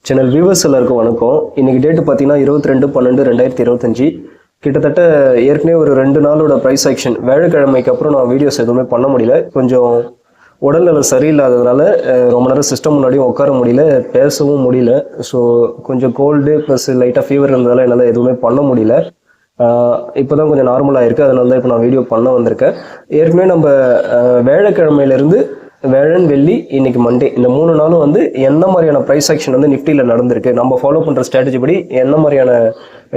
Channel viewers எல்லாருக்கும் வணக்கம். இன்னைக்கு டேட்டு பார்த்தீங்கன்னா 22/12/2025. கிட்டத்தட்ட ஏற்கனவே ஒரு 2 நாளோட ப்ரைஸ் ஆக்ஷன் வியாழக்கிழமைக்கு அப்புறம் நான் வீடியோஸ் எதுவுமே பண்ண முடியல. கொஞ்சம் உடல்நலம் சரியில்லாததுனால ரொம்ப நேரம் சிஸ்டம் முன்னாடியும் உட்கார முடியல, பேசவும் முடியல. ஸோ கொஞ்சம் கோல்டு ப்ளஸ் லைட்டாக ஃபீவர் இருந்ததால் என்னால் எதுவுமே பண்ண முடியல. இப்போ தான் கொஞ்சம் நார்மலாக இருக்குது, அதனால தான் இப்போ நான் வீடியோ பண்ண வந்திருக்கேன். ஏற்கனவே நம்ம வியாழக்கிழமையிலேருந்து வியாழன் வெள்ளி இன்னைக்கு மண்டே இந்த 3 நாளும் வந்து என்ன மாதிரியான ப்ரைஸ் ஆக்ஷன் வந்து நிஃப்டியில் நடந்திருக்கு, நம்ம ஃபாலோ பண்ணுற ஸ்ட்ராட்டஜி படி என்ன மாதிரியான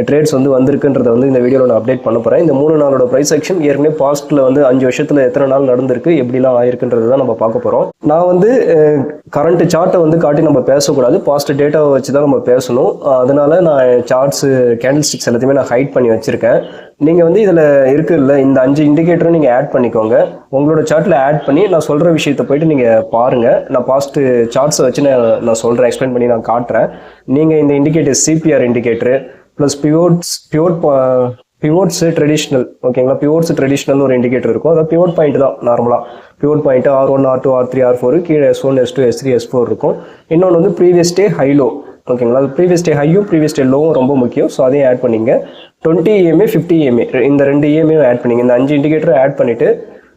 ட்ரேட்ஸ் வந்து வந்திருக்குன்றத வந்து இந்த வீடியோவில் நான் அப்டேட் பண்ண போகிறேன். இந்த 3 நாளோட ப்ரைஸ் ஆக்ஷன் ஏற்கனவே பாஸ்ட்டில் வந்து 5 வருஷத்தில் எத்தனை நாள் நடந்திருக்கு, எப்படிலாம் ஆயிருக்குன்றது தான் நம்ம பார்க்க போகிறோம். நான் வந்து கரண்ட் சார்ட்டை வந்து காட்டி நம்ம பேசக்கூடாது, பாஸ்ட் டேட்டாவை வச்சு தான் நம்ம பேசணும். அதனால நான் சார்ட்ஸு கேண்டில் ஸ்டிக்ஸ் எல்லாத்தையுமே நான் ஹைட் பண்ணி வச்சுருக்கேன். நீங்கள் வந்து இதில் இருக்குல்ல இந்த 5 இண்டிகேட்டரும் நீங்கள் ஆட் பண்ணிக்கோங்க. உங்களோட சார்ட்டில் ஆட் பண்ணி நான் சொல்கிற விஷயத்தை போயிட்டு நீங்கள் பாருங்கள். நான் பாஸ்ட்டு சார்ட்ஸை வச்சு நான் சொல்கிறேன், எக்ஸ்பிளைன் பண்ணி நான் காட்டுறேன். நீங்கள் இந்த indicator CPR indicator plus pivots traditional, ஓகேங்களா? பிவோட்ஸ் ட்ரெடிஷ்னல்னு ஒரு இண்டிகேட்டர் இருக்கும். அதாவது பிவோட் பாயிண்ட் தான் நார்மலாக. Pivot point R1, R2, R3, R4 கீழே S1, S2, S3, S4 இருக்கும். இன்னொன்று வந்து ப்ரீவியஸ் டே ஹை லோ, ஓகேங்களா? அது ப்ரீவியஸ் டே ஹையும் ப்ரீவியஸ் டே லோவும் ரொம்ப முக்கியம். ஸோ அதையும் ஆட் பண்ணிங்க. 20 EMA 50 EMA இந்த 2 EMA ஆட் பண்ணிங்க. இந்த 5 இண்டிகேட்டரை ஆட் பண்ணிவிட்டு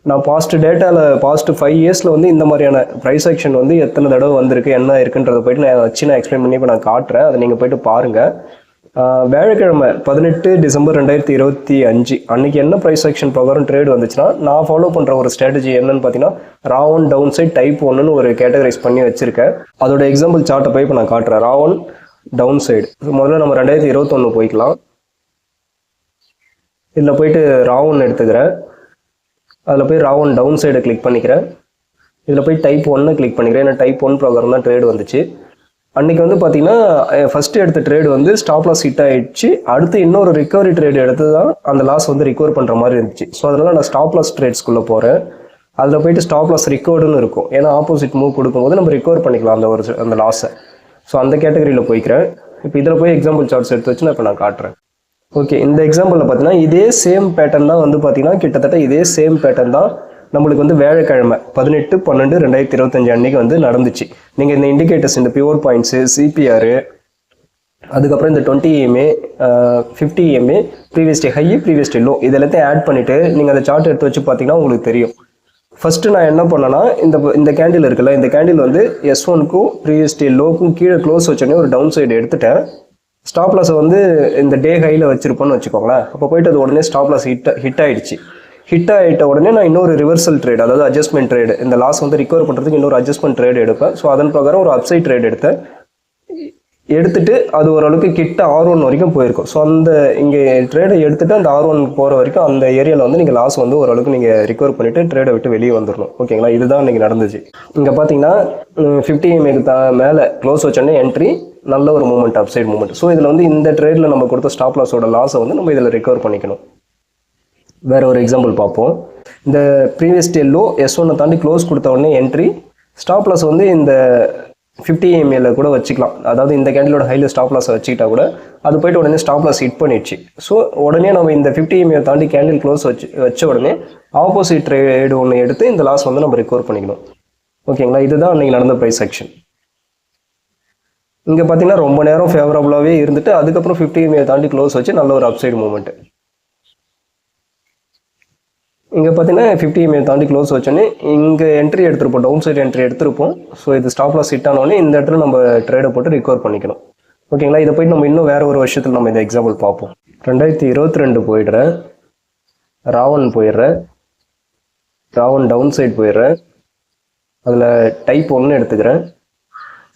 நான் பாஸ்ட் டேட்டாவில் பாஸ்ட் 5 இயர்ஸில் வந்து இந்த மாதிரியான ப்ரைஸ் ஆக்ஷன் வந்து எத்தனை தடவை வந்திருக்கு, என்ன இருக்குன்றதை போயிட்டு நான் எக்ஸ்பிளைன் பண்ணி இப்போ நான் காட்டுறேன். அதை நீங்கள் போயிட்டு பாருங்கள். வியாழக்கிழமை 18 டிசம்பர் 2025 அன்னைக்கு என்ன ப்ரைஸ் ஆக்ஷன் ப்ரோக்ராம் ட்ரேட் வந்துச்சுன்னா, நான் ஃபாலோ பண்ணுற ஒரு ஸ்ட்ராட்டஜி என்னன்னு பார்த்தீங்கன்னா, ராவன் டவுன் சைட் டைப் 1ன்னு ஒரு கேட்டகரைஸ் பண்ணி வச்சிருக்கேன். அதோட எக்ஸாம்பிள் சார்ட்டை போய் இப்போ நான் காட்டுறேன். ராவன் டவுன் சைடு முதல்ல நம்ம 2021 போய்க்கலாம். இதில் போயிட்டு ராவன் எடுத்துக்கிறேன். அதில் போய் ராவன் டவுன் சைடை கிளிக் பண்ணிக்கிறேன். இதில் போய் டைப் 1 கிளிக் பண்ணிக்கிறேன். ஏன்னா டைப் 1 ப்ரோக்ராம் தான் ட்ரேட் வந்துச்சு. அன்றைக்கி வந்து பார்த்தீங்கன்னா ஃபஸ்ட்டு எடுத்த ட்ரேடு வந்து ஸ்டாப் லாஸ் ஹிட் ஆகிடுச்சு. அடுத்து இன்னொரு ரிகவரி ட்ரேட் எடுத்து தான் அந்த லாஸ் வந்து ரிகவர் பண்ணுற மாதிரி இருந்துச்சு. ஸோ அதனால் நான் ஸ்டாப் லாஸ் ட்ரேட்ஸ்குள்ளே போகிறேன். அதில் போயிட்டு ஸ்டாப் லாஸ் ரிகவர்டுன்னு இருக்கும். ஏன்னா ஆப்போசிட் மூவ் கொடுக்கும்போது நம்ம ரிகவர் பண்ணிக்கலாம் அந்த லாஸை. ஸோ அந்த கேட்டகரியில் போய்க்கிறேன். இப்போ இதில் போய் எக்ஸாம்பிள் சார்ட்ஸ் எடுத்து வச்சு நான் இப்போ நான் காட்டுறேன். ஓகே, இந்த எக்ஸாம்பிளில் பார்த்தீங்கன்னா இதே சேம் பேட்டர்ன் தான் வந்து பார்த்தீங்கன்னா கிட்டத்தட்ட இதே சேம் பேட்டர்ன் தான் நம்மளுக்கு வந்து வியாழக்கிழமை 18/12/2025 அன்னைக்கு வந்து நடந்துச்சு. நீங்கள் இந்த இண்டிகேட்டர்ஸ், இந்த பியூர் பாயிண்ட்ஸு, சிபிஆர், அதுக்கப்புறம் இந்த 20 EMA 50 EMA previous day high previous day low இது எல்லாத்தையும் ஆட் பண்ணிவிட்டு நீங்கள் அந்த சார்ட் எடுத்து வச்சு பார்த்தீங்கன்னா உங்களுக்கு தெரியும். ஃபஸ்ட்டு நான் என்ன பண்ணேன்னா, இந்த கேண்டில் இருக்குல்ல, இந்த கேண்டில் வந்து S1க்கும் ப்ரீவியஸ் டே லோக்கும் கீழே க்ளோஸ் வச்சோடனே ஒரு டவுன் சைடு எடுத்துட்டேன். ஸ்டாப் லாஸை வந்து இந்த டே ஹையில் வச்சுருப்போன்னு வச்சுக்கோங்களேன். அப்போ போயிட்டு அது உடனே ஸ்டாப் லாஸ் ஹிட் ஆகிடுச்சு. ஹிட் ஆகிட்ட உடனே நான் இன்னொரு ரிவர்சல் ட்ரேட், அதாவது அட்ஜஸ்ட்மெண்ட் ட்ரேடு, இந்த லாஸ் வந்து ரிகவர் பண்ணுறதுக்கு இன்னொரு அட்ஜஸ்ட்மெண்ட் ட்ரேட் எடுப்பேன். ஸோ அதன் பிரகாரம் ஒரு அப்சைட் ட்ரேட் எடுத்துட்டு அது ஓரளவுக்கு கிட்ட R1 வரைக்கும் போயிருக்கும். ஸோ அந்த இங்கே ட்ரேடை எடுத்துட்டு அந்த R1 போகிற வரைக்கும் அந்த ஏரியாவில் வந்து நீங்கள் லாஸ் வந்து ஓரளவுக்கு நீங்கள் ரிகவர் பண்ணிவிட்டு ட்ரேடை விட்டு வெளியே வந்துடணும், ஓகேங்களா? இதுதான் இன்றைக்கி நடந்துச்சு. இங்கே பார்த்தீங்கன்னா 50 EMA மேலே க்ளோஸ் வச்சோடனே என்ட்ரி, நல்ல ஒரு மூமெண்ட், அப்சைட் மூமெண்ட். ஸோ இதில் வந்து இந்த ட்ரேடில் நம்ம கொடுத்த ஸ்டாப் லாஸோட லாஸை வந்து நம்ம இதில் ரிகவர் பண்ணிக்கணும். வேறு ஒரு எக்ஸாம்பிள் பார்ப்போம். இந்த ப்ரீவியஸ் டே லோ S1 தாண்டி க்ளோஸ் கொடுத்த உடனே என்ட்ரி, ஸ்டாப் லாஸ் வந்து இந்த 50 EMA கூட வச்சுக்கலாம். அதாவது இந்த கேண்டிலோட ஹையில் ஸ்டாப் லாஸை வச்சுக்கிட்டா கூட அது போய்ட்டு உடனே ஸ்டாப் லாஸ் ஹிட் பண்ணிடுச்சு. ஸோ உடனே நம்ம இந்த 50 EMA தாண்டி கேண்டில் க்ளோஸ் வச்ச உடனே ஆப்போசிட் ட்ரேடு ஒன்று எடுத்து இந்த லாஸ் வந்து நம்ம ரிகவர் பண்ணிக்கணும், ஓகேங்களா? இதுதான் அன்றைக்கி நடந்த ப்ரைஸ் ஆக்ஷன். இங்கே பார்த்தீங்கன்னா ரொம்ப நேரம் ஃபேவரபுளாகவே இருந்துட்டு அதுக்கப்புறம் 50 EMA தாண்டி க்ளோஸ் வச்சு நல்ல ஒரு அப்சைடு மூமெண்ட்டு. இங்கே பார்த்தீங்கன்னா 50 EMA தாண்டி க்ளோஸ் வச்சோன்னே இங்கே என்ட்ரி எடுத்துருப்போம், டவுன் சைடு என்ட்ரி எடுத்துருப்போம். ஸோ இது ஸ்டாப் லாஸ் ஹிட் ஆனோடனே இந்த இடத்துல நம்ம ட்ரேடை போட்டு ரிகவர் பண்ணிக்கணும், ஓகேங்களா? இதை போய்ட்டு நம்ம இன்னும் வேறு ஒரு வருஷத்தில் நம்ம இந்த எக்ஸாம்பிள் பார்ப்போம். 2022 போயிடுறேன், ராவன் போயிடுறேன், ராவன் டவுன் சைடு போயிடுறேன். அதில் டைப் 1 எடுத்துக்கிறேன்.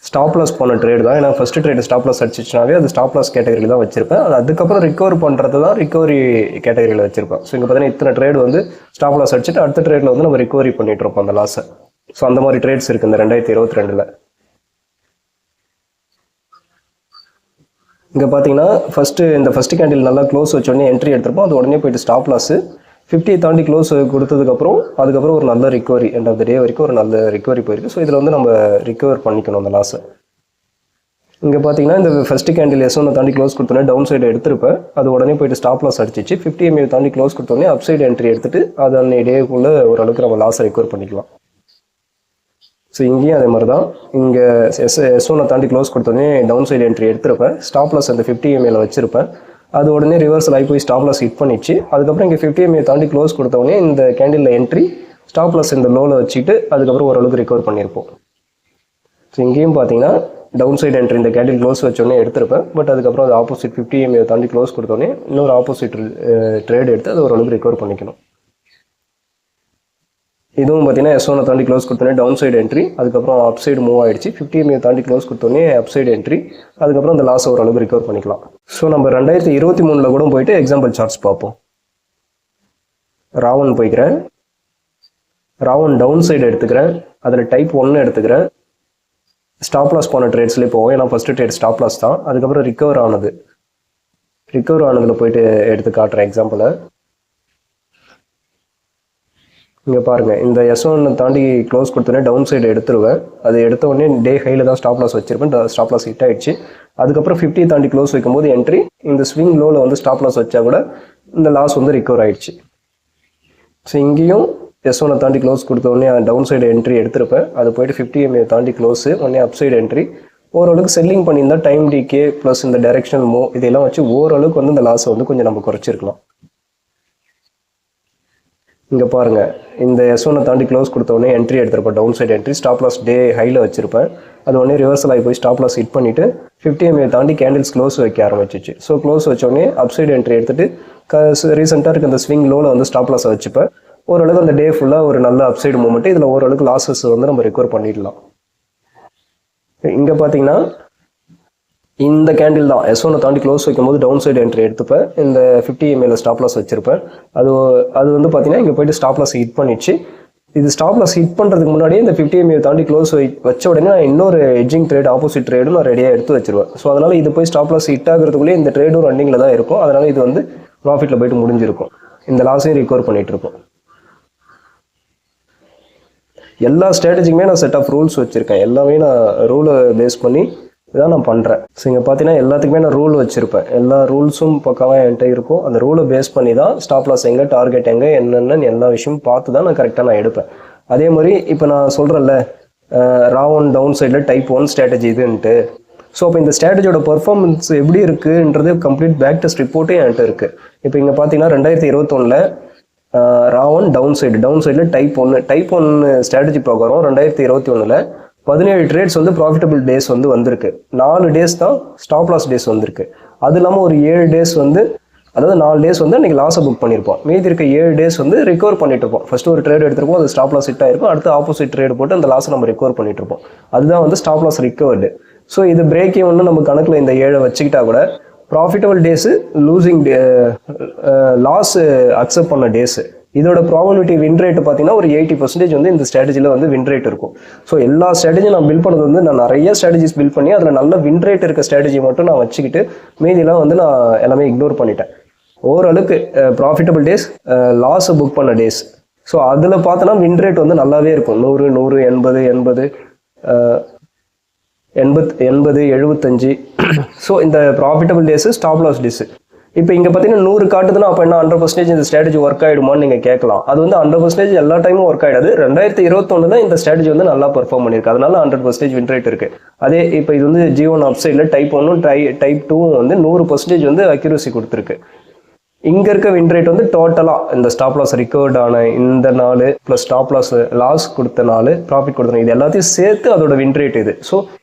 ஸ்டாப் லாஸ் போன ட்ரேடு தான், ஏன்னா ஃபஸ்ட்டு ட்ரேடு ஸ்டாப் லாஸ் அடிச்சிச்சுனாவே அது ஸ்டாப் லாஸ் கேட்டகரியில் தான் வச்சிருப்பேன். அது அதுக்கப்புறம் ரிகவர் பண்ணுறது தான் ரிகவரி கேட்டகரியில் வச்சிருப்பேன். ஸோ இங்கே பார்த்தீங்கன்னா இத்தனை ட்ரேடு வந்து ஸ்டாப் லாஸ் அடிச்சுட்டு அடுத்த ட்ரேடில் வந்து நம்ம ரிகவரி பண்ணிட்டு இருப்போம் அந்த லாஸை. ஸோ அந்த மாதிரி ட்ரேட்ஸ் இருக்குது இந்த 2022. இங்கே பார்த்தீங்கன்னா இந்த ஃபஸ்ட்டு கேண்டில் நல்லா க்ளோஸ் வச்சோடனே என்ட்ரி எடுத்துருப்போம். அது உடனே போயிட்டு ஸ்டாப் லாஸு 50 தாண்டி க்ளோஸ் கொடுத்ததுக்கப்புறம் அதுக்கப்புறம் ஒரு நல்ல ரிகவரி, எண்ட் ஆஃப் த டே வரைக்கும் ஒரு நல்ல ரிகவரி போயிருக்கு. ஸோ இதில் வந்து நம்ம ரிகவர் பண்ணிக்கணும் அந்த லாஸை. இங்கே பார்த்தீங்கன்னா இந்த ஃபஸ்ட்டு கேண்டில் S1 தாண்டி க்ளோஸ் கொடுத்தோன்னே டவுன் சைடு எடுத்திருப்பேன். அது உடனே போயிட்டு ஸ்டாப் லாஸ் அடிச்சிச்சு. 50 EMA தாண்டி க்ளோஸ் கொடுத்தோன்னே அப்சைடு என்ட்ரி எடுத்துட்டு அது அன்னைக்கு டேக்குள்ளே ஓரளவுக்கு நம்ம லாஸை ரிகவர் பண்ணிக்கலாம். ஸோ இங்கேயும் அதே மாதிரி தான். இங்கே S1 தாண்டி க்ளோஸ் கொடுத்தோடனே டவுன் சைடு என்ட்ரி எடுத்திருப்பேன். ஸ்டாப் லாஸ் அந்த 50 MA வச்சிருப்பேன். அது உடனே ரிவர்சல் ஆகி போய் ஸ்டாப் லாஸ் ஹிட் பண்ணிச்சு. அதுக்கப்புறம் இங்கே 50 MA தாண்டி க்ளோஸ் கொடுத்தோடனே இந்த கேண்டில் என்ட்ரி ஸ்டாப் லாஸ் இந்த லோவில் வச்சுட்டு அதுக்கப்புறம் ஓரளவுக்கு ரிகவர் பண்ணியிருப்போம். ஸோ இங்கேயும் பார்த்தீங்கன்னா டவுன் சைடு என்ட்ரி இந்த கேண்டில் க்ளோஸ் வச்சோடனே எடுத்திருப்பேன். பட் அதுக்கப்புறம் அது ஆப்போசிட் 50 MA தாண்டி க்ளோஸ் கொடுத்தோடனே இன்னொரு ஆப்போசிட் ட்ரேட் எடுத்து அது ஓரளவுக்கு ரிகவர் பண்ணிக்கணும். இதுவும் பார்த்தீங்கன்னா S1 தாண்டி க்ளோஸ் கொடுத்தோன்னே டவுன் சைடு என்ட்ரி, அதுக்கப்புறம் அப் சைடு மூவ் ஆயிடுச்சு. 50 MA தாண்டி க்ளோஸ் கொடுத்தோன்னே அப் சைடு என்ட்ரி, அதுக்கப்புறம் அந்த லாஸ் ஓரளவுக்கு ரிகவர் பண்ணிக்கலாம். ஸோ நம்ம 2023 கூட போயிட்டு எக்ஸாம்பிள் சார்ட்ஸ் பார்ப்போம். ராவன் போய்க்கிறேன். ராவன் டவுன் சைடு எடுத்துக்கிறேன். அதில் டைப் 1 எடுத்துக்கிறேன். ஸ்டாப் லாஸ் போன ட்ரேட்ஸ்லேயே போவோம். ஏன்னா ஃபஸ்ட்டு ட்ரேட் ஸ்டாப் லாஸ் தான். அதுக்கப்புறம் ரிகவர் ஆனதில் போயிட்டு எடுத்து காட்டுறேன் எக்ஸாம்பிளை. இங்கே பாருங்கள், இந்த S1 தாண்டி க்ளோஸ் கொடுத்தோன்னே டவுன் சைடு எடுத்துருவேன். அது எடுத்த உடனே டே ஹையில் தான் ஸ்டாப் லாஸ் வச்சிருப்பேன். ஸ்டாப் லாஸ் ஹிட் ஆயிடுச்சு. அதுக்கப்புறம் 50 தாண்டி க்ளோஸ் வைக்கும்போது என்ட்ரி, இந்த ஸ்விங் லோவில் வந்து ஸ்டாப் லாஸ் வச்சா கூட இந்த லாஸ் வந்து ரிகவர் ஆயிடுச்சு. ஸோ இங்கேயும் S1 தாண்டி க்ளோஸ் கொடுத்த உடனே டவுன் சைடு என்ட்ரி எடுத்திருப்பேன். அது போயிட்டு 50 MA தாண்டி க்ளோஸு உடனே அப் சைடு என்ட்ரி. ஓரளவுக்கு செல்லிங் பண்ணியிருந்தா டைம் டிகே ப்ளஸ் இந்த டைரெக்ஷனல் மூவ் இதெல்லாம் வச்சு ஓரளவுக்கு வந்து இந்த லாஸை வந்து கொஞ்சம் நம்ம குறைச்சிருக்கலாம். இங்கே பாருங்கள், இந்த S1 தாண்டி க்ளோஸ் கொடுத்த உடனே என்ட்ரி எடுத்திருப்பேன். Down side entry stop loss day ஹையில் வச்சிருப்பேன். அது உடனே ரிவர்சல் ஆகி போய் ஸ்டாப் லாஸ் ஹிட் பண்ணிவிட்டு 50 MA தாண்டி கேண்டில்ஸ் க்ளோஸ் வைக்க ஆரம்பிச்சிச்சு. ஸோ க்ளோஸ் வச்சோடனே அப் சைடு என்ட்ரி எடுத்துகிட்டு ரீசெண்டாக இருக்க அந்த ஸ்விங் லோவில் வந்து ஸ்டாப் லாஸை வச்சுப்பேன். ஓரளவுக்கு அந்த டே ஃபுல்லாக ஒரு நல்ல அப்சைடு மூமெண்ட். இதில் ஓரளவுக்கு லாஸஸ் வந்து நம்ம ரெக்கவர் பண்ணிடலாம். இங்கே பார்த்தீங்கன்னா இந்த கேண்டில் தான் S1 தாண்டி க்ளோஸ் வைக்கும்போது டவுன் சைடு என்ட்ரி எடுத்துப்பேன். இந்த 50 MA ஸ்டாப் லாஸ் வச்சிருப்பேன். அது வந்து பார்த்தீங்கன்னா இங்கே போயிட்டு ஸ்டாப் லாஸ் ஹிட் பண்ணிச்சு. இது ஸ்டாப் லாஸ் ஹிட் பண்ணுறதுக்கு முன்னாடியே இந்த 50 MA தாண்டி க்ளோஸ் வச்ச உடனே நான் இன்னொரு எட்ஜிங் ட்ரேட் ஆப்போசிட் ட்ரேடும் நான் ரெடியாக எடுத்து வச்சிருவேன். ஸோ அதனால் இது போய் ஸ்டாப் லாஸ் ஹிட் ஆகிறதுக்குள்ளேயே இந்த ட்ரேடும் ரன்னிங்கில் தான் இருக்கும். அதனால் இது வந்து ப்ராஃபிட்டில் போயிட்டு முடிஞ்சிருக்கும். இந்த லாஸையும் ரிகவர் பண்ணிகிட்டு இருக்கும். எல்லா ஸ்ட்ராட்டஜிக்குமே நான் செட் ஆஃப் ரூல்ஸ் வச்சுருக்கேன். எல்லாமே நான் ரூலை பேஸ் பண்ணி இதான் நான் பண்ணுறேன். ஸோ இங்கே பார்த்தீங்கன்னா எல்லாத்துக்குமே நான் ரூல் வச்சுருப்பேன். எல்லா ரூல்ஸும் பக்காவாக என்கிட்ட இருக்கும். அந்த ரூலை பேஸ் பண்ணி தான் ஸ்டாப் லாஸ் எங்கே, டார்கெட் எங்கே, என்னென்னு எல்லா விஷயமும் பார்த்து தான் நான் கரெக்டாக நான் எடுப்பேன். அதே மாதிரி இப்போ நான் சொல்கிறேன்ல, ராவன் டவுன் சைடில் டைப் 1 ஸ்ட்ராட்டஜி இதுன்ட்டு. ஸோ அப்போ இந்த ஸ்ட்ராட்டஜியோட பர்ஃபார்மன்ஸ் எப்படி இருக்குன்றது கம்ப்ளீட் பேக் டெஸ்ட் ரிப்போர்ட்டே என்கிட்ட இருக்குது. இப்போ இங்கே பார்த்தீங்கன்னா 2021 ராவன் டவுன் சைடில் டைப் 1 ஸ்ட்ராட்டஜி ப்ரோக்ராம் 2021 17 ட்ரேட்ஸ் வந்து ப்ராஃபிட்டபிள் டேஸ் வந்து வந்திருக்கு. 4 டேஸ் தான் ஸ்டாப் லாஸ் டேஸ் வந்திருக்கு. அது இல்லாமல் ஒரு 7 டேஸ் வந்து, அதாவது 4 டேஸ் வந்து அன்றைக்கி லாஸை புக் பண்ணியிருப்போம். மீதி இருக்க 7 டேஸ் வந்து ரிகவர் பண்ணிட்டு இருப்போம். ஃபஸ்ட்டு ஒரு ட்ரேட் எடுத்திருப்போம், அது ஸ்டாப் லாஸ் ஹிட் ஆயிருக்கும். அடுத்து ஆப்போசிட் ட்ரேட் போட்டு அந்த லாஸை நம்ம ரிகவர் பண்ணிட்டு இருப்போம். அதுதான் வந்து ஸ்டாப் லாஸ் ரிகவர்டு. ஸோ இது பிரேக்கே ஒன்று நம்ம கணக்கில் இந்த 7 வச்சுக்கிட்டா கூட profitable days, losing loss accept பண்ண டேஸு, இதோட ப்ராபபிலிட்டி வின் ரேட் பார்த்தீங்கன்னா ஒரு 80% வந்து இந்த ஸ்ட்ராட்டஜியில் வந்து வின் ரேட் இருக்கும். ஸோ எல்லா ஸ்ட்ராட்டஜியும் நான் பில்ட் பண்ணது வந்து நான் நிறைய ஸ்ட்ராட்டஜிஸ் பில்ட் பண்ணி அதில் நல்ல வின் ரேட் இருக்க ஸ்ட்ராட்டஜி மட்டும் நான் வச்சுக்கிட்டு மீதியெல்லாம் வந்து நான் எல்லாமே இக்னோர் பண்ணிட்டேன். ஓரளவுக்கு ப்ராஃபிட்டபிள் டேஸ், லாஸை புக் பண்ண டேஸ். ஸோ அதில் பார்த்தோன்னா வின் ரேட் வந்து நல்லாவே இருக்கும். 100, 100, 80, 75. ஸோ இந்த profitable days, stop loss days. இப்போ இங்கே பார்த்தீங்கன்னா 100 காட்டுதுன்னா அப்போ என்ன 100% இந்த ஸ்ட்ராட்டஜி ஒர்க் ஆகிடுமான்னு நீங்கள் கேட்கலாம். அது வந்து 100% எல்லா டைமும் ஒர்க் ஆகிடாது. 2021 தான் இந்த ஸ்ட்ராட்டஜி வந்து நல்லா பெர்ஃபார்ம் பண்ணியிருக்கு. அதனால 100% வின் ரேட் இருக்குது. அதே இப்போ இது வந்து G1 அப்சைடில் டைப் 1 டைப் 2 வந்து 100% வந்து அக்யூரசி கொடுத்துருக்கு. இங்கே இருக்க வின் ரேட் வந்து டோட்டலாக இந்த ஸ்டாப் லாஸ் ரிகவர்ட் ஆன இந்த நாள் ப்ளஸ் ஸ்டாப் லாஸ் கொடுத்த நாள், ப்ராஃபிட் கொடுத்த இது எல்லாத்தையும் சேர்த்து அதோட வின் ரேட் இது. ஸோ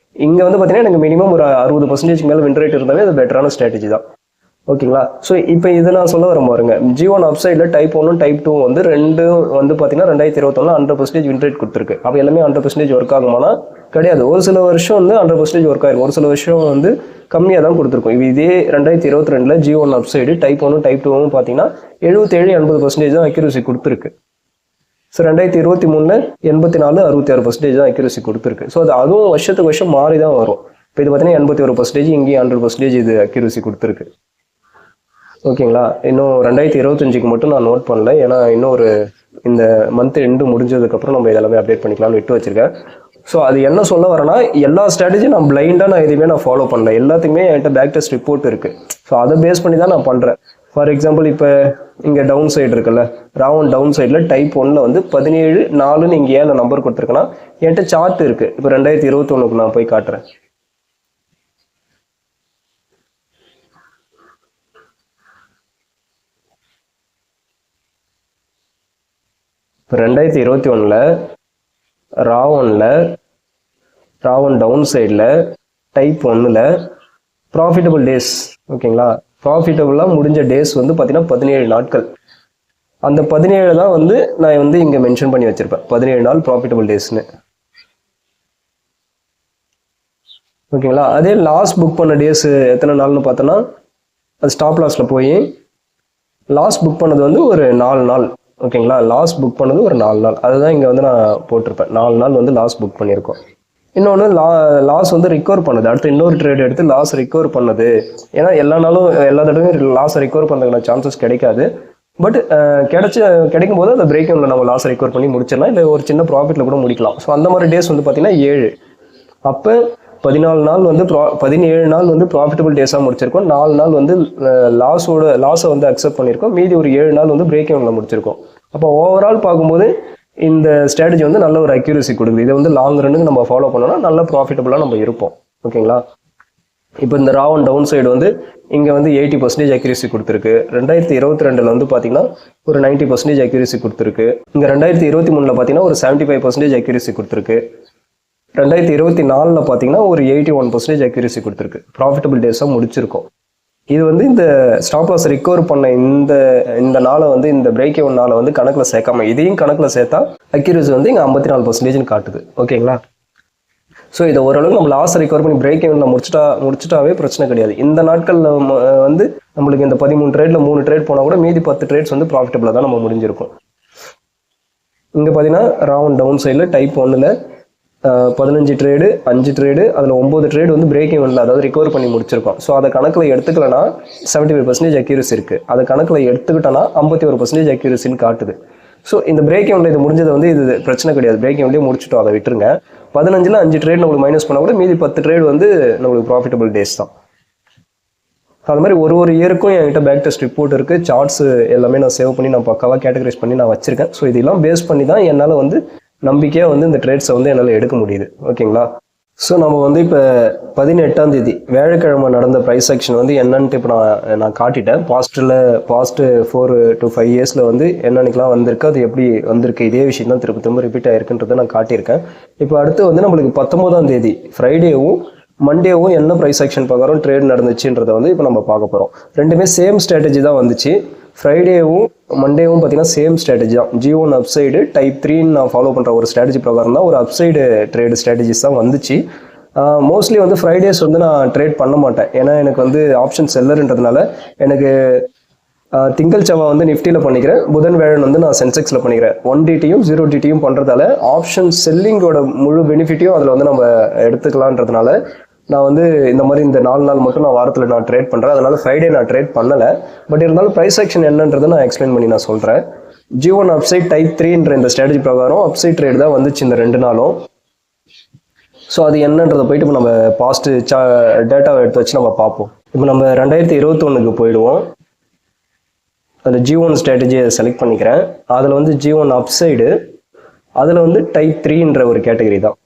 இங்கே வந்து பார்த்தீங்கன்னா எனக்கு மினிமம் ஒரு 60% மேலே வின் ரேட் இருந்தாலே அது பெட்டரான ஸ்ட்ராட்டஜி தான். ஓகேங்களா? ஸோ இப்போ இது நான் சொல்ல வர பாருங்க, G1 அப்சைடில் டைப் 1 டைப் 2 வந்து ரெண்டும் வந்து பார்த்தீங்கன்னா 2021 100% வின் ரேட் கொடுத்துருக்கு. அப்போ எல்லாமே 100% ஒர்க் ஆகுமானா கிடையாது. ஒரு சில வருஷம் வந்து 100% ஒர்க் ஆகிருக்கும், ஒரு சில வருஷம் வந்து கம்மியாக தான் கொடுத்துருக்கும். இது இதே 2022 G1 அப்சைடு டைப் 1 டைப் 2 பார்த்தீங்கன்னா 77-80% தான் அக்யூரசி கொடுத்துருக்கு. ஸோ 2023 84 66% தான் அக்யூரசி கொடுத்துருக்கு. ஸோ அதுவும் வருஷத்துக்கு வருஷம் மாறி தான் வரும். இப்போ இது பார்த்தீங்கன்னா 81%, இங்கேயும் 100% இது அக்யூரசி கொடுத்துருக்கு. ஓகேங்களா? இன்னும் 2025க்கு மட்டும் நான் நோட் பண்ணல, ஏன்னா இன்னும் ஒரு இந்த மந்த் எண்டு முடிஞ்சதுக்கப்புறம் நம்ம இதெல்லாமே அப்டேட் பண்ணிக்கலாம்னு விட்டு வச்சிருக்கேன். ஸோ அது என்ன சொல்ல வரேன்னா, எல்லா ஸ்ட்ராட்டஜியும் நான் பிளைண்டாக நான் எதுவுமே நான் ஃபாலோ பண்ணல. எல்லாத்துக்குமே என்கிட்ட பேக் டெஸ்ட் ரிப்போர்ட் இருக்குது. ஸோ அதை பேஸ் பண்ணி தான் நான் பண்ணுறேன். ஃபார் எக்ஸாம்பிள் இப்போ இங்கே டவுன் சைடு இருக்குல்ல, ராவன் டவுன் சைடில் டைப் 1ல் வந்து 17/4 இங்கே ஏன் நம்பர் கொடுத்துருக்கேன்னா என்கிட்ட சார்ட் இருக்குது. இப்போ 2021க்கு நான் போய் காட்டுறேன். இப்போ 2021ல் ராவன் டவுன் சைடில் டைப் 1ல் ப்ராஃபிட்டபிள் டேஸ், ஓகேங்களா, ப்ராஃபிட்டபுளாக முடிஞ்ச டேஸ் வந்து பார்த்தீங்கன்னா 17 நாட்கள். அந்த 17 தான் வந்து நான் வந்து இங்கே மென்ஷன் பண்ணி வச்சுருப்பேன், 17 நாள் ப்ராஃபிட்டபிள் டேஸ்னு, ஓகேங்களா. அதே லாஸ் புக் பண்ண டேஸ் எத்தனை நாள்னு பார்த்தோன்னா அது ஸ்டாப் லாஸில் போய் லாஸ் புக் பண்ணது வந்து ஒரு 4 நாள், ஓகேங்களா. லாஸ் புக் பண்ணது ஒரு 4 நாள், அதுதான் இங்கே வந்து நான் போட்டிருப்பேன். 4 நாள் வந்து லாஸ் புக் பண்ணியிருக்கோம். இன்னொன்று லாஸ் வந்து ரிகவர் பண்ணுது, அடுத்து இன்னொரு ட்ரேட் எடுத்து லாஸ் ரிகவர் பண்ணுது. ஏன்னா எல்லா நாளும் எல்லா தடவையும் லாஸை ரிகவர் பண்ணுறதுக்கான சான்சஸ் கிடைக்காது. பட் கிடைக்கும் போது அந்த பிரேக் ஈவனில் நம்ம லாஸை ரிகவர் பண்ணி முடிச்சிடலாம், இல்லை ஒரு சின்ன ப்ராஃபிட்டில் கூட முடிக்கலாம். ஸோ அந்த மாதிரி டேஸ் வந்து பார்த்தீங்கன்னா 7. அப்போ 14 நாள் வந்து 17 நாள் வந்து ப்ராஃபிட்டபிள் டேஸாக முடிச்சிருக்கோம், 4 நாள் வந்து லாஸை வந்து அக்செப்ட் பண்ணியிருக்கோம், மீதி ஒரு 7 நாள் வந்து பிரேக் ஈவனில் முடிச்சிருக்கோம். அப்போ ஓவரால் பார்க்கும்போது இந்த ஸ்ட்ராட்டஜி வந்து நல்ல ஒரு அக்யூரசி கொடுக்குது. இதை வந்து லாங் ரன்னுக்கு நம்ம ஃபாலோ பண்ணோம்னா நல்ல ப்ராஃபிட்டபுளாக நம்ம இருப்போம், ஓகேங்களா. இப்போ இந்த ராவன் டவுன் சைடு வந்து இங்கே வந்து 80% அக்யூரசி கொடுத்துருக்கு. 2022ல் வந்து பார்த்தீங்கன்னா ஒரு 90% அக்யூரசி கொடுத்துருக்கு. இங்கே 2023ல் பார்த்தீங்கன்னா ஒரு 75% அக்யூரசி கொடுத்துருக்கு. 2024ல் பார்த்தீங்கன்னா ஒரு 81% அக்யூரசி கொடுத்துருக்கு. ப்ராஃபிட்டபிள் டேஸாக முடிச்சிருக்கோம். இது வந்து இந்த ஸ்டாப் லாஸ் ரிகவர் பண்ண இந்த நாளை வந்து இந்த பிரேக் ஈவன் நாளை வந்து கணக்கில் சேர்க்காம இதையும் கணக்கில் சேர்த்தா அக்யூரசி வந்து இங்கே 54% காட்டுது, ஓகேங்களா. ஸோ இதை ஓரளவுக்கு நம்ம லாஸ் ரிகவர் பண்ணி பிரேக் ஈவனில் முடிச்சிட்டாவே பிரச்சனை கிடையாது. இந்த நாட்களில் வந்து நம்மளுக்கு இந்த 13 ட்ரேடில் 3 ட்ரேட் போனால் கூட மீதி 10 ட்ரேட்ஸ் வந்து ப்ராஃபிட்டபிளாக தான் நம்ம முடிஞ்சிருக்கும். இங்கே பார்த்தீங்கன்னா ராவன் டவுன் சைடில் டைப் 1ல் 15 ட்ரேடு, 5 ட்ரேடு, அதில் 9 ட்ரேடு வந்து பிரேக் ஈவனில் அதாவது ரிகவர் பண்ணி முடிச்சிருக்கோம். ஸோ அதை கணக்கில் எடுத்துக்கலன்னா 75% அக்யூரசி இருக்குது, அதை கணக்கில் எடுத்துக்கிட்டோன்னா 51% அக்யூரசின்னு காட்டுது. ஸோ இந்த பிரேக் ஈவனில் இது முடிஞ்சது வந்து இது பிரச்சனை கிடையாது, பிரேக் ஈவன்லேயே முடிச்சுட்டோம், அதை விட்டுருங்க. 15ல் 5 ட்ரேட் நம்மளுக்கு மைனஸ் பண்ணால் கூட மீதி 10 ட்ரேட் வந்து நம்மளுக்கு ப்ராஃபிட்டபிள் டேஸ் தான். அது மாதிரி ஒரு இயருக்கும் என்கிட்ட பேக் டெஸ்ட் ரிப்போர்ட் இருக்குது, சார்ட்ஸ் எல்லாமே நான் சேவ் பண்ணி நான் பக்காவாக கேட்டகரைஸ் பண்ணி நான் வச்சிருக்கேன். ஸோ இதெல்லாம் பேஸ் பண்ணி தான் என்னால் வந்து நம்பிக்கையாக வந்து இந்த ட்ரேட்ஸை வந்து என்னால் எடுக்க முடியுது, ஓகேங்களா. ஸோ நம்ம வந்து இப்போ 18ஆம் தேதி வியாழக்கிழமை நடந்த ப்ரைஸ் ஆக்ஷன் வந்து என்னன்ட்டு இப்போ நான் காட்டிட்டேன். பாஸ்ட் 4 to 5 இயர்ஸில் வந்து என்னன்னைக்கெலாம் வந்திருக்கு, அது எப்படி வந்திருக்கு, இதே விஷயம் தான் திரும்ப ரிப்பீட் ஆகிருக்குன்றதை நான் காட்டியிருக்கேன். இப்போ அடுத்து வந்து நம்மளுக்கு 19ஆம் தேதி ஃப்ரைடேவும் மண்டேவும் என்ன ப்ரைஸ் ஆக்ஷன் பார்க்குறோம் ட்ரேட் நடந்துச்சுன்றதை வந்து இப்போ நம்ம பார்க்க போகிறோம். ரெண்டுமே சேம் ஸ்ட்ராட்டஜி தான் வந்துச்சு. ஃப்ரைடேவும் மண்டேவும் பார்த்தீங்கன்னா சேம் ஸ்ட்ராட்டஜி தான். G1 அப்சைடு டைப் 3 நான் ஃபாலோ பண்ணுற ஒரு ஸ்ட்ராட்டஜி பிரகாரம் தான் ஒரு அப்சைடு ட்ரேடு ஸ்ட்ராட்டஜிஸ் தான் வந்துச்சு. மோஸ்ட்லி வந்து ஃப்ரைடேஸ் வந்து நான் ட்ரேட் பண்ண மாட்டேன், ஏன்னா எனக்கு வந்து ஆப்ஷன் செல்லர்ன்றதுனால எனக்கு திங்கள் செவ்வாய் வந்து நிஃப்டியில் பண்ணிக்கிறேன், புதன் வேழன் வந்து நான் சென்செக்ஸில் பண்ணிக்கிறேன். 1DTயும் 0DTயும் பண்ணுறதால ஆப்ஷன் செல்லிங்கோட முழு பெனிஃபிட்டையும் அதில் வந்து நம்ம எடுத்துக்கலான்றதுனால நான் வந்து இந்த மாதிரி இந்த 4 நாள் மட்டும் நான் வாரத்தில் நான் ட்ரேட் பண்ணுறேன். அதனால ஃப்ரைடே நான் ட்ரேட் பண்ணலை. பட் இருந்தாலும் ப்ரைஸ் ஆக்ஷன் என்னன்றதை நான் எக்ஸ்பிளைன் பண்ணி நான் சொல்கிறேன். G1 அப்சைட் டைப் 3ன்ற இந்த ஸ்ட்ராட்டஜி பிரகாரம் அப்சைட் ட்ரேட் தான் வந்துச்சு இந்த 2 நாளும். ஸோ அது என்னன்றதை போயிட்டு இப்போ நம்ம பாஸ்ட் டேட்டாவை எடுத்து வச்சு நம்ம பார்ப்போம். இப்போ நம்ம 2021க்கு போயிடுவோம். அதில் G1 ஸ்ட்ராட்டஜியை செலக்ட் பண்ணிக்கிறேன். அதில் வந்து G1 அப்சைடு, அதில் வந்து டைப் 3ன்ற ஒரு கேட்டகரி தான்.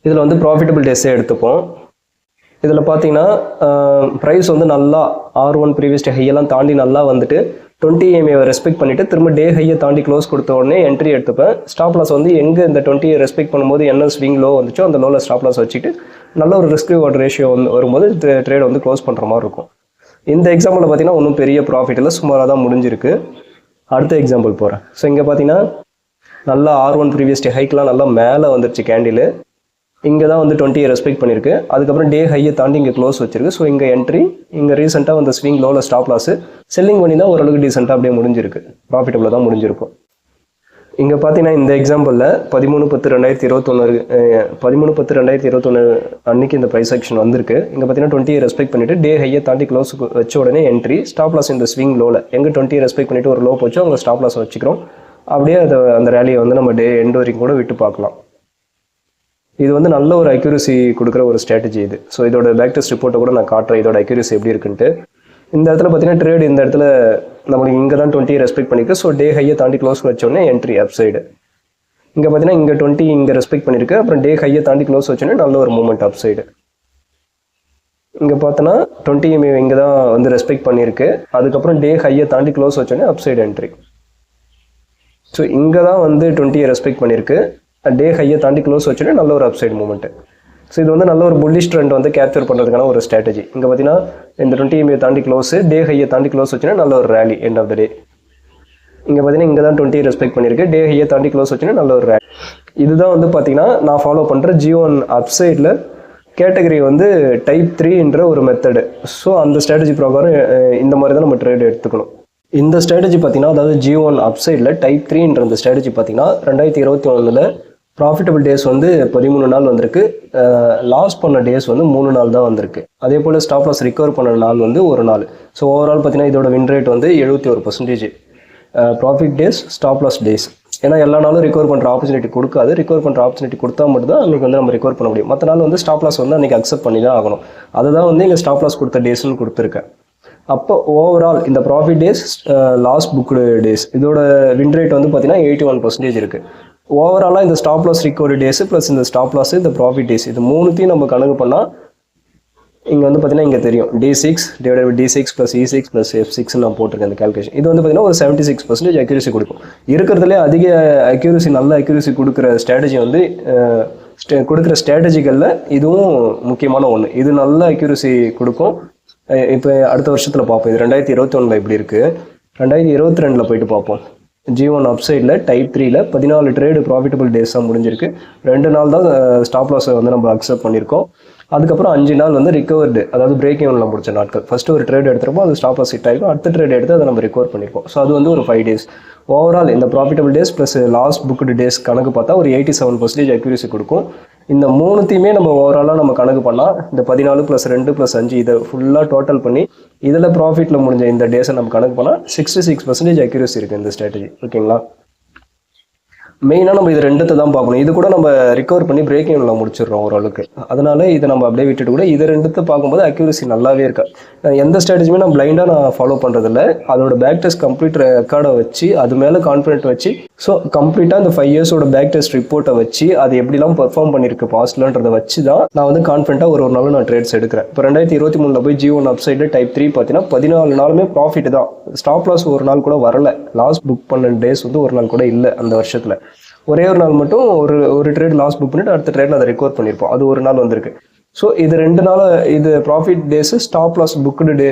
இதில் வந்து ப்ராஃபிட்டபிள் டேஸே எடுத்துப்போம். இதில் பார்த்தீங்கன்னா ப்ரைஸ் வந்து நல்லா R1 ப்ரீவியஸ் டே ஹையெல்லாம் தாண்டி நல்லா வந்துட்டு 20 EMA ரெஸ்பெக்ட் பண்ணிவிட்டு திரும்ப டே ஹையை தாண்டி க்ளோஸ் கொடுத்த உடனே என்ட்ரி எடுத்துப்பேன். ஸ்டாப் லாஸ் வந்து எங்கே இந்த 20 ரெஸ்பெக்ட் பண்ணும்போது என்ன ஸ்விங் லோ வந்துச்சோ அந்த லோவில் ஸ்டாப் லாஸ் வச்சுட்டு நல்ல ஒரு ரிஸ்க் ரிவார்ட் ரேஷியோ வந்து வரும்போது ட்ரேட் வந்து க்ளோஸ் பண்ணுற மாதிரி இருக்கும். இந்த எக்ஸாம்பிளில் பார்த்தீங்கன்னா ஒன்றும் பெரிய ப்ராஃபிட் இல்லை, சுமாராக தான் முடிஞ்சிருக்கு. அடுத்த எக்ஸாம்பிள் போகிறேன். ஸோ இங்கே பார்த்தீங்கன்னா நல்லா R1 ப்ரீவியஸ் டே ஹைக்கெலாம் நல்லா மேலே வந்துருச்சு கேண்டில். இங்கே தான் வந்து 20 ரெஸ்பெக்ட் பண்ணியிருக்கு. அதுக்கப்புறம் டே ஹையை தாண்டி இங்கே க்ளோஸ் வச்சிருக்கு. ஸோ இங்கே என்ட்ரி, இங்கே ரீசெண்டாக வந்து ஸ்விங் லோவில் ஸ்டாப் லாஸ் செல்லிங் பண்ணி தான் ஓரளவுக்கு டீசெண்டாக அப்படியே முடிஞ்சிருக்கு, ப்ராஃபிட்டபிளாக தான் முடிஞ்சிருக்கும். இங்கே பார்த்தீங்கன்னா இந்த எக்ஸாம்பிளில் 13/10/2021 அன்னைக்கு இந்த ப்ரைஸ் ஆக்ஷன் வந்திருக்கு. இங்கே பார்த்தீங்கன்னா 20 ரெஸ்பெக்ட் பண்ணிவிட்டு டே ஹையை தாண்டி க்ளோஸ் வச்ச உடனே என்ட்ரி, ஸ்டாப் லாஸ் இந்த ஸ்விங் லோவில் எங்கே 20 ரெஸ்பெக்ட் பண்ணிவிட்டு ஒரு லோ போச்சோ அங்கே ஸ்டாப் லாஸ் வச்சுக்கிறோம். அப்படியே அந்த ரேலியை வந்து நம்ம டே எண்ட் வரைக்கும் கூட விட்டு பார்க்கலாம். இது வந்து நல்ல ஒரு அக்யூரசி கொடுக்குற ஒரு ஸ்ட்ராட்டஜி இது. ஸோ இதோட பேக் டெஸ்ட் ரிப்போர்ட்டை கூட நான் காட்டுறேன், இதோட அக்யூரசி எப்படி இருக்குன்ட்டு. இந்த இடத்துல பார்த்தீங்கன்னா ட்ரேடு இந்த இடத்துல நம்மளுக்கு இங்கே தான் 20 ரெஸ்பெக்ட் பண்ணியிருக்கு. ஸோ டே ஹையை தாண்டி க்ளோஸ் வச்சோடனே என்ட்ரி அப் சைடு. இங்கே பார்த்தீங்கன்னா இங்கே 20 இங்கே ரெஸ்பெக்ட் பண்ணியிருக்கு. அப்புறம் டே ஹையை தாண்டி க்ளோஸ் வச்சோடனே நல்ல ஒரு மூவ்மெண்ட் அப் சைடு. இங்கே பார்த்தோன்னா 20 இங்கே தான் வந்து ரெஸ்பெக்ட் பண்ணியிருக்கு. அதுக்கப்புறம் டே ஹையை தாண்டி க்ளோஸ் வச்சோடனே அப் சைடு என்ட்ரி. ஸோ இங்கே தான் வந்து 20 ரெஸ்பெக்ட் பண்ணியிருக்கு. டே ஹையை தாண்டி க்ளோஸ் வச்சோடனே நல்ல ஒரு அப் சைடு மூவ்மெண்ட். ஸோ இது வந்து நல்ல ஒரு புல்லிஷ் ட்ரெண்ட் வந்து கேப்சர் பண்ணுறதுக்கான ஒரு ஸ்ட்ராட்டஜி. இங்கே பார்த்தீங்கன்னா இந்த 20 தாண்டி க்ளோஸ், டே ஹையை தாண்டி க்ளோஸ் வச்சுன்னா நல்ல ஒரு ரேலி எண்ட் ஆஃப் த டே. இங்கே பார்த்தீங்கன்னா இங்கே தான் 20 ரெஸ்பெக்ட் பண்ணியிருக்கு. டே ஹையை தாண்டி க்ளோஸ் வச்சுன்னா நல்ல ஒரு ரேலி. இதுதான் வந்து பார்த்தீங்கன்னா நான் ஃபாலோ பண்ணுற G1 அப்சைடில் கேட்டகரி வந்து டைப் 3ன்ற ஒரு மெத்தடு. ஸோ அந்த ஸ்ட்ராட்டஜி பிரகாரம் இந்த மாதிரி தான் நம்ம ட்ரேட் எடுத்துக்கணும். இந்த ஸ்ட்ராட்டஜி பார்த்தீங்கன்னா அதாவது G1 அப்சைடில் டைப் 3ன்ற இந்த ஸ்ட்ராட்டஜி பார்த்தீங்கன்னா 2021 ப்ராஃபிட்டபிள் டேஸ் வந்து 13 நாள் வந்திருக்கு. லாஸ் பண்ண டேஸ் வந்து 3 நாள் தான் வந்திருக்கு. அதே போல் ஸ்டாப் லாஸ் ரிகவர் பண்ண நாள் வந்து 1 நாள். ஸோ ஓவரால் பார்த்தீங்கன்னா இதோட வின் ரேட் வந்து 71%. Profit days, stop loss days. ஏன்னா எல்லா நாளும் ரிகவர் பண்ணுற ஆப்பர்ச்சுனிட்டி கொடுக்காது. ரிகவர் பண்ணுற ஆப்பர்ச்சுனிட்டி கொடுத்தா மட்டும் தான் அன்றைக்கி வந்து நம்ம ரிகவர் பண்ண முடியும். மற்ற நாள் வந்து ஸ்டாப் லாஸ் வந்து அன்றைக்கி அக்செப்ட் பண்ணி தான் ஆகணும். அதை தான் வந்து இங்கே ஸ்டாப் லாஸ் கொடுத்த டேஸ்ன்னு கொடுத்துருக்கேன். அப்போ ஓவரால் இந்த profit days, loss booked days இதோட வின் ரேட் வந்து பார்த்தீங்கன்னா 81% இருக்குது. ஓவராலாக இந்த stop loss recovery days plus இந்த ஸ்டாப் லாஸ், இந்த ப்ராஃபிட் டேஸ் இது மூணுத்தையும் நம்ம கணக்கு பண்ணால் இங்கே வந்து பார்த்தீங்கன்னா இங்கே தெரியும் D6 divided by D6 plus E6 plus F6 நான் போட்டிருக்கேன் இந்த கேல்குலேஷன். இது வந்து பார்த்தீங்கன்னா ஒரு 76% அக்யூரசி கொடுக்கும். இருக்கிறதுலே அதிக அக்யூரசி, நல்ல அக்யூரசி கொடுக்குற ஸ்ட்ராட்டஜி வந்து கொடுக்குற ஸ்ட்ராட்டஜிகளில் இதுவும் முக்கியமான ஒன்று. இது நல்ல அக்யூரசி கொடுக்கும். இப்போ அடுத்த வருஷத்தில் பார்ப்போம். இது 2021 எப்படி இருக்குது, 2022 போயிட்டு பார்ப்போம். G1 அப்சைடில் டைப் 3ல் 14 ட்ரேடு ப்ராஃபிட்டபிள் டேஸாக முடிஞ்சிருக்கு. 2 நாள் தான் ஸ்டாப் லாஸை வந்து நம்ம அக்செப்ட் பண்ணியிருக்கோம். அதுக்கப்புறம் 5 நாள் வந்து ரிகவர்டு, அதாவது பிரேக் ஈவனில் முடிச்ச நாட்கள். ஃபஸ்ட்டு ஒரு ட்ரேட் எடுத்துருப்போம், அது ஸ்டாப் லாஸ் ஹிட் ஆகிருக்கும். அடுத்த ட்ரேட் எடுத்து அதை நம்ம ரிகவர் பண்ணியிருப்போம். ஸோ அது வந்து ஒரு 5 டேஸ். ஓவரால் இந்த profitable days plus loss booked days கணக்கு பார்த்தா ஒரு 87% அக்யூரசி கொடுக்கும். இந்த மூணுத்தையுமே நம்ம ஓவராலாக நம்ம கணக்கு பண்ணால் இந்த 14 + 2 + 5 இதை ஃபுல்லாக டோட்டல் பண்ணி இதில் ப்ராஃபிட்டில் முடிஞ்ச இந்த டேஸை நம்ம கணக்கு பண்ணால் 66% அக்யூரசி இருக்குது இந்த ஸ்ட்ராட்டஜி. ஓகேங்களா? மெயினாக நம்ம இது ரெண்டுத்தை தான் பார்க்கணும். இது கூட நம்ம ரிகவர் பண்ணி பிரேக் ஈவனில் முடிச்சிடுறோம் ஓரளவுக்கு. அதனால இதை நம்ம அப்படியே விட்டுட்டு கூட இது ரெண்டுத்தை பார்க்கும்போது அக்யூரசி நல்லாவே இருக்கா. எந்த ஸ்ட்ராட்டஜியுமே நான் பிளைண்டாக நான் ஃபாலோ பண்ணுறதில்ல. அதோட பேக் டெஸ்ட் கம்ப்ளீட் ரெக்கார்டை வச்சு அது மேலே கான்ஃபிடென்ட் வச்சு ஸோ கம்ப்ளீட்டாக இந்த 5 இயர்ஸோட பேக் டெஸ்ட் ரிப்போர்ட்டை வச்சு அது எப்படிலாம் பெர்ஃபார்ம் பண்ணியிருக்கு பாஸ்ட்லன்றதை வச்சு தான் நான் வந்து கான்ஃபிடென்ட்டாக ஒரு நாளும் நான் ட்ரேட்ஸ் எடுக்கிறேன். இப்போ 2023 போய் G1 அப்சைடு டைப் 3 பார்த்தீங்கன்னா 14 நாளுமே ப்ராஃபிட் தான். ஸ்டாப் லாஸ் ஒரு நாள் கூட வரல. லாஸ் புக் பண்ண டேஸ் வந்து ஒரு நாள் கூட இல்லை அந்த வருஷத்தில். ஒரே ஒரு நாள் மட்டும் ஒரு ட்ரேட் லாஸ் புக் பண்ணிட்டு அடுத்த ட்ரேட்ல அதை ரெக்கவர் பண்ணியிருப்போம். அது ஒரு நாள் வந்திருக்கு. ஸோ இது 2 நாள் இது profit days, stop loss booked day,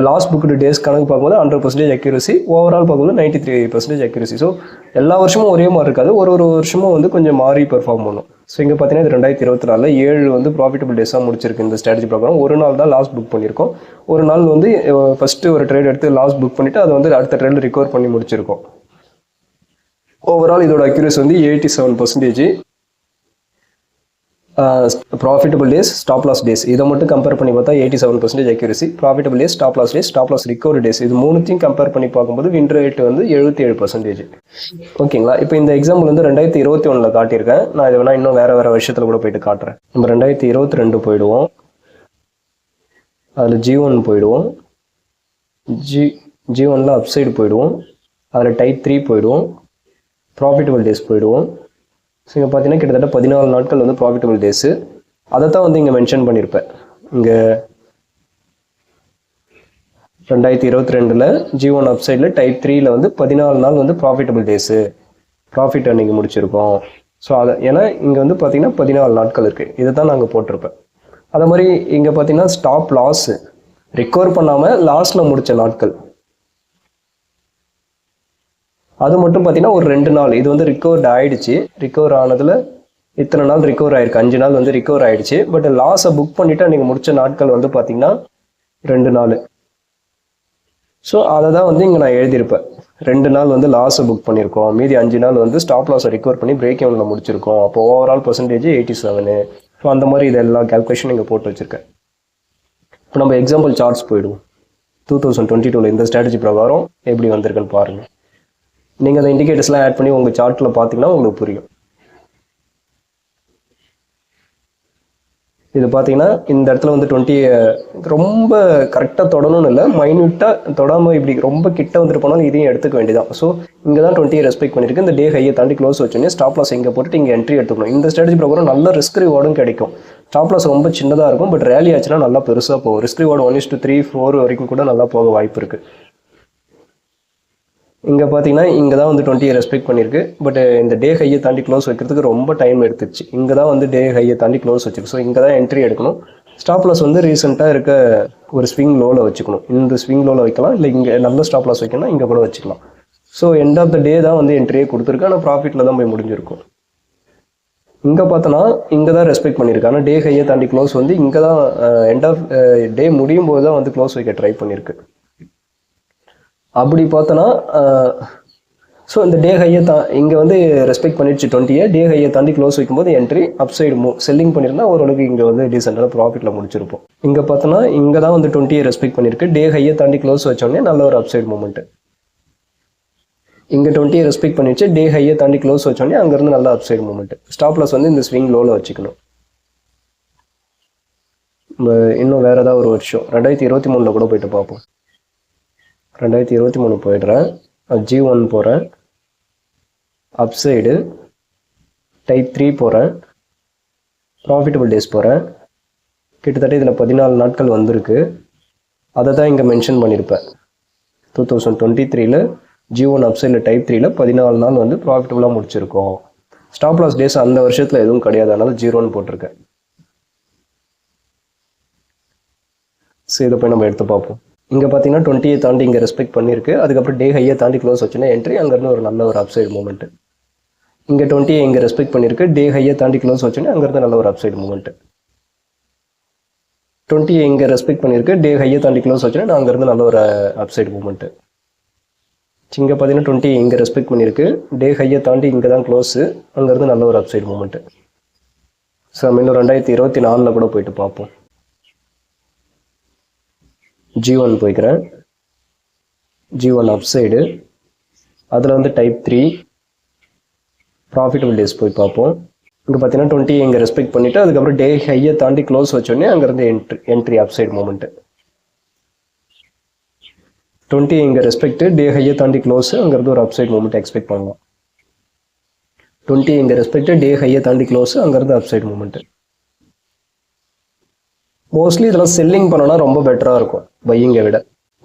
loss booked days கணக்கு பார்க்கும்போது 100% அக்யூரசி. ஓவரால் பார்க்கும்போது 93% அக்யூரசி. ஸோ எல்லா வருஷமும் ஒரே மாதிரி இருக்காது. ஒரு வருஷமும் வந்து கொஞ்சம் மாறி பெர்ஃபார்ம் பண்ணும். ஸோ இங்கே பார்த்தீங்கன்னா இது 2024 7 வந்து ப்ராஃபிட்டபிள் டேஸாக முடிச்சிருக்கு இந்த ஸ்ட்ராட்டஜி ப்ரோக்ராம். ஒரு நாள் தான் லாஸ் புக் பண்ணியிருக்கோம். ஒரு நாள் வந்து ஃபஸ்ட்டு ஒரு ட்ரேட் எடுத்து லாஸ் புக் பண்ணிவிட்டு அதை வந்து அடுத்த ட்ரேடில் ரிகவர் பண்ணி முடிச்சிருக்கோம். ஓவரால் இதோட அக்யூரசி வந்து 87%. Profitable days, stop loss days இதை மட்டும் கம்பேர் பண்ணி பார்த்தா 87% accuracy. Profitable days, stop loss days, stop loss recovery days இது மூணுத்தையும் கம்பேர் பண்ணி பார்க்கும்போது வின் ரேட் வந்து 77%. ஓகேங்களா? இப்போ இந்த எக்ஸாம்பிள் வந்து 2021 காட்டியிருக்கேன். நான் இதை வேணா இன்னும் வேறு விஷயத்தில் கூட போயிட்டு காட்டுறேன். நம்ம 2022 போயிடுவோம். அதில் G1 போயிடுவோம். G1ல் அப்சைடு போயிடுவோம். அதில் டைப் 3 போயிடுவோம். ப்ராஃபிட்டபிள் டேஸ் போயிடுவோம். ஸோ இங்கே பார்த்தீங்கன்னா கிட்டத்தட்ட 14 நாட்கள் வந்து ப்ராஃபிட்டபிள் டேஸு. அதை தான் வந்து இங்கே மென்ஷன் பண்ணியிருப்பேன். இங்கே 2022 G1 அப்சைடில் டைப் 3ல் வந்து 14 நாள் வந்து ப்ராஃபிட்டபிள் டேஸு, ப்ராஃபிட் அன்றைக்கி முடிச்சிருக்கோம். ஸோ அதை ஏன்னா இங்கே வந்து பார்த்தீங்கன்னா 14 நாட்கள் இருக்குது. இதை தான் நாங்கள் போட்டிருப்பேன். அதே மாதிரி இங்கே பார்த்தீங்கன்னா ஸ்டாப் லாஸு ரிகவர் பண்ணாமல் லாஸில் முடித்த நாட்கள் அது மட்டும் பார்த்தீங்கன்னா ஒரு 2 நாள் இது வந்து ரிகவர்ட் ஆகிடுச்சு. ரிகவர் ஆனதில் இத்தனை நாள் ரிகவர் ஆகிருக்கு, 5 நாள் வந்து ரிகவர் ஆகிடுச்சு. பட் லாஸை புக் பண்ணிவிட்டு அன்றைக்கி முடித்த நாட்கள் வந்து பார்த்திங்கன்னா 2 நாள். ஸோ அதை தான் வந்து இங்கே நான் எழுதியிருப்பேன். 2 நாள் வந்து லாஸை புக் பண்ணியிருக்கோம், மீதி 5 நாள் வந்து ஸ்டாப் லாஸை ரிகவர் பண்ணி பிரேக் ஈவனில் முடிச்சிருக்கோம். அப்போ ஓவரால் பர்சன்டேஜ் 87. ஸோ அந்த மாதிரி இது எல்லா கேல்குலேஷன் இங்கே போட்டு வச்சுருக்கேன். இப்போ நம்ம எக்ஸாம்பிள் சார்ட்ஸ் போயிடுவோம். 2022 இந்த ஸ்ட்ராட்டஜி பிரகாரம் எப்படி வந்திருக்குன்னு பாருங்கள். நீங்கள் அந்த இண்டிகேட்டர்ஸ்லாம் ஆட் பண்ணி உங்கள் சார்ட்டில் பார்த்தீங்கன்னா உங்களுக்கு புரியும். இது பார்த்தீங்கன்னா இந்த இடத்துல வந்து 20 ரொம்ப கரெக்டாக தொடணும்னு இல்லை, மைன்யூட்டாக தொடாமல் இப்படி ரொம்ப கிட்ட வந்துட்டு போனாலும் இதையும் எடுத்துக்க வேண்டியதான். ஸோ இங்கே தான் 20 ரெஸ்பெக்ட் பண்ணியிருக்கு. இந்த டே ஹையை தாண்டி க்ளோஸ் வச்சோன்னே ஸ்டாப் லாஸ் இங்கே போட்டுட்டு இங்கே என்ட்ரி எடுத்துக்கணும். இந்த ஸ்ட்ராட்டஜி ப்ரோக்ராம் நல்ல ரிஸ்க் ரிவார்டும் கிடைக்கும். ஸ்டாப் லாஸ் ரொம்ப சின்னதாக இருக்கும், பட் ரேலி ஆச்சுன்னா நல்லா பெருசாக போகும். ரிஸ்க் ரிவார்டு 1:3, 4 வரைக்கும் கூட நல்லா போக வாய்ப்பு இருக்குது. இங்கே பார்த்தீங்கன்னா இங்கே தான் வந்து 20 ரெஸ்பெக்ட் பண்ணியிருக்கு. பட் இந்த டே ஹையை தாண்டி க்ளோஸ் வைக்கிறதுக்கு ரொம்ப டைம் எடுத்துச்சு. இங்கே தான் வந்து டே ஹையை தாண்டி க்ளோஸ் வச்சிருக்கு. ஸோ இங்கே தான் என்ட்ரி எடுக்கணும். ஸ்டாப் லாஸ் வந்து ரீசெண்டாக இருக்க ஒரு ஸ்விங் லோவில் வச்சுக்கணும். இந்த ஸ்விங் லோவில் வைக்கலாம், இல்லை இங்கே நல்ல ஸ்டாப் லாஸ் வைக்கணும், இங்கே கூட வச்சுக்கலாம். ஸோ எண்ட் ஆஃப் த டே தான் வந்து என்ட்ரியே கொடுத்துருக்கு, ஆனால் ப்ராஃபிட்டில் தான் போய் முடிஞ்சிருக்கும். இங்கே பார்த்தோன்னா இங்கே தான் ரெஸ்பெக்ட் பண்ணியிருக்கு. ஆனால் டே ஹையை தாண்டி க்ளோஸ் வந்து இங்கே தான் எண்ட் ஆஃப் டே முடியும் போது தான் வந்து க்ளோஸ் வைக்க ட்ரை பண்ணியிருக்கு. அப்படி பார்த்தோன்னா ஸோ இந்த டே ஹையை இங்கே வந்து ரெஸ்பெக்ட் பண்ணிடுச்சு 20. டே ஹையை தாண்டி க்ளோஸ் வைக்கும்போது என்ட்ரி அப் சைடு செல்லிங் பண்ணியிருந்தா ஓரளவுக்கு இங்கே வந்து டீசெண்டான ப்ராஃபிட்டில் முடிச்சிருப்போம். இங்கே பார்த்தோன்னா இங்கே தான் வந்து 20 ரெஸ்பெக்ட் பண்ணியிருக்கு. டே ஹையை தாண்டி க்ளோஸ் வச்சோடனே நல்ல ஒரு அப் சைடு மூமெண்ட். இங்கே 20 ரெஸ்பெக்ட் பண்ணிடுச்சு. டே ஹையை தாண்டி க்ளோஸ் வச்சோடனே அங்கேருந்து நல்ல upside movement. Stop loss வந்து இந்த ஸ்விங் லோவில் வச்சுக்கணும். இன்னும் வேறு ஏதாவது ஒரு வருஷம் 2023 கூட போயிட்டு பார்ப்போம். 2023 போயிடுறேன். G1 போகிறேன், அப்சைடு டைப் 3 போகிறேன், ப்ராஃபிட்டபிள் டேஸ் போகிறேன். கிட்டத்தட்ட இதில் 14 நாட்கள் வந்திருக்கு. அதை தான் இங்கே மென்ஷன் பண்ணியிருப்பேன். 2023 G1 அப்சைடில் டைப் 3 14 நாள் வந்து ப்ராஃபிட்டபுளாக முடிச்சிருக்கோம். ஸ்டாப் லாஸ் டேஸ் அந்த வருஷத்தில் எதுவும் கிடையாது, அதனால 0ன்னு போட்டிருக்கேன். ஸோ இதை போய் நம்ம எடுத்து பார்ப்போம். இங்கே பார்த்தீங்கன்னா 20 தாண்டி இங்கே ரெஸ்பெக்ட் பண்ணியிருக்கு. அதுக்கப்புறம் டே ஹையை தாண்டி க்ளோஸ் வச்சுன்னா என்ட்ரி, அங்கேருந்து ஒரு நல்ல ஒரு அப்சைடு மூமெண்ட். இங்கே 20 இங்கே ரெஸ்பெக்ட் பண்ணியிருக்கு. டே ஹையை தாண்டி க்ளோஸ் வச்சுன்னா அங்கேருந்து நல்ல ஒரு அப்சைடு மூமெண்ட். 20 இங்கே ரெஸ்பெக்ட் பண்ணியிருக்கு. டே ஹையை தாண்டி க்ளோஸ் வச்சுன்னா அங்கேருந்து நல்ல ஒரு அப்சைடு மூமெண்ட். இங்கே பார்த்தீங்கன்னா 20 இங்கே ரெஸ்பெக்ட் பண்ணியிருக்கு. டே ஹையை தாண்டி இங்கே தான் க்ளோஸு, அங்கேருந்து நல்ல ஒரு அப்சைடு மூமெண்ட். ஸோ நம்ம இன்னும் 2024 கூட போயிட்டு பார்ப்போம். G1 போய்க்கிறேன். G1 அப்சைடு, அதில் வந்து டைப் 3 ப்ராஃபிட்டபிள் டேஸ் போய் பார்ப்போம். இங்கே பார்த்தீங்கன்னா 20 இங்கே ரெஸ்பெக்ட் பண்ணிவிட்டு அதுக்கப்புறம் டே ஹையை தாண்டி க்ளோஸ் வச்சோடனே அங்கேருந்து என்ட்ரி அப்சைடு மூமெண்ட்டு. 20 இங்கே ரெஸ்பெக்ட்டு, டே ஹையை தாண்டி க்ளோஸு, அங்கேருந்து ஒரு அப்சைடு மூமெண்ட் எக்ஸ்பெக்ட் பண்ணலாம். 20 இங்கே ரெஸ்பெக்ட்டு, டே ஹையை தாண்டி க்ளோஸு, அங்கேருந்து அப்சைடு மூமெண்ட்டு. மோஸ்ட்லி இதெல்லாம் செல்லிங் பண்ணோன்னா ரொம்ப பெட்டராக இருக்கும் பையிங்கை விட.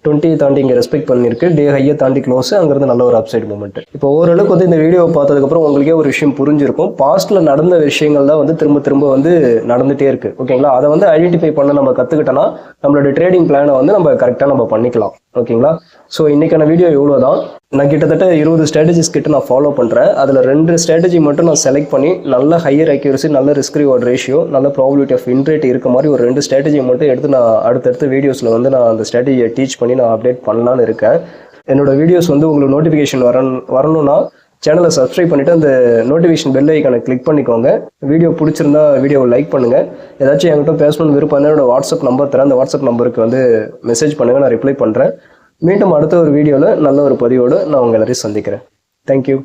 20 தாண்டி இங்கே ரெஸ்பெக்ட் பண்ணியிருக்கு. டே ஹையை தாண்டி க்ளோஸ், அங்கேருந்து நல்ல ஒரு அப்சைடு மூமெண்ட். இப்போ ஓரளவுக்கு வந்து இந்த வீடியோவை பார்த்ததுக்கப்புறம் உங்களுக்கே ஒரு விஷயம் புரிஞ்சிருக்கும். பாஸ்ட்டில் நடந்த விஷயங்கள் தான் வந்து திரும்ப திரும்ப வந்து நடந்துகிட்டே இருக்குது. ஓகேங்களா? அதை வந்து ஐடென்டிஃபை பண்ண நம்ம கற்றுக்கிட்டோன்னா நம்மளோட ட்ரேடிங் பிளானை வந்து நம்ம கரெக்டாக நம்ம பண்ணிக்கலாம். ஓகேங்களா? ஸோ இன்றைக்கான வீடியோ இவ்வளோ தான். நான் கிட்டத்தட்ட 20 ஸ்ட்ராட்டஜிஸ் கிட்ட நான் ஃபாலோ பண்ணுறேன். அதில் 2 ஸ்ட்ராட்டஜி மட்டும் நான் செலக்ட் பண்ணி நல்ல ஹையர் அக்யூரசி, நல்ல ரிஸ்க் ரிவார்ட் ரேஷியோ, நல்ல ப்ராபபிலிட்டி ஆஃப் இன்ட்ரேட் இருக்க மாதிரி ஒரு 2 ஸ்ட்ராட்டஜி மட்டும் எடுத்து நான் அடுத்தடுத்த வீடியோஸில் வந்து நான் அந்த ஸ்ட்ராட்டஜியை டீச் பண்ணி நான் அப்டேட் பண்ணலான்னு இருக்கேன். என்னோட வீடியோஸ் வந்து உங்களுக்கு நோட்டிஃபிகேஷன் வரணும்னா சேனலை சப்ஸ்கிரைப் பண்ணிவிட்டு அந்த நோட்டிஃபிகேஷன் பெல் ஐக்கானை கிளிக் பண்ணிக்கோங்க. வீடியோ பிடிச்சிருந்தா வீடியோவை லைக் பண்ணுங்கள். ஏதாச்சும் என்கிட்ட பேசணும்னு விருப்பம் என்னோட வாட்ஸ்அப் நம்பர் தரேன். அந்த வாட்ஸ்அப் நம்பருக்கு வந்து மெசேஜ் பண்ணுங்கள், நான் ரிப்ளை பண்ணுறேன். மீண்டும் அடுத்த ஒரு வீடியோவில் நல்ல ஒரு பதிவோடு நான் உங்கள் எல்லாரையும் சந்திக்கிறேன். தேங்க்யூ.